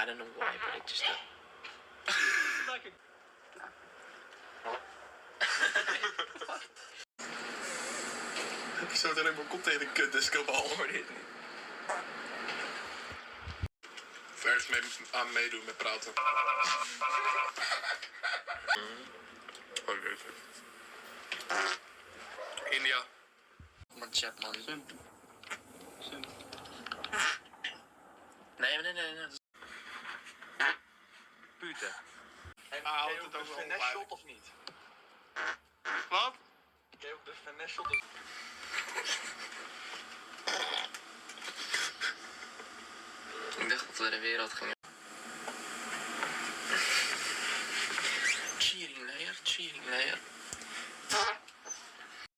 don't know why, but it just... Lekker. Ik zou er in mijn kop tegen de kutdiscobal. Hoor dit niet. Vers mee aan meedoen met praten. Oh, jeetje. India. Man, chat, man. Sim. Nee. Pute. En houdt ken je het ook de ook wel finesse bij. shot of niet? Wat? Ken je ook de finesse shot? Ik dacht dat we de wereld gingen. Cheering layer.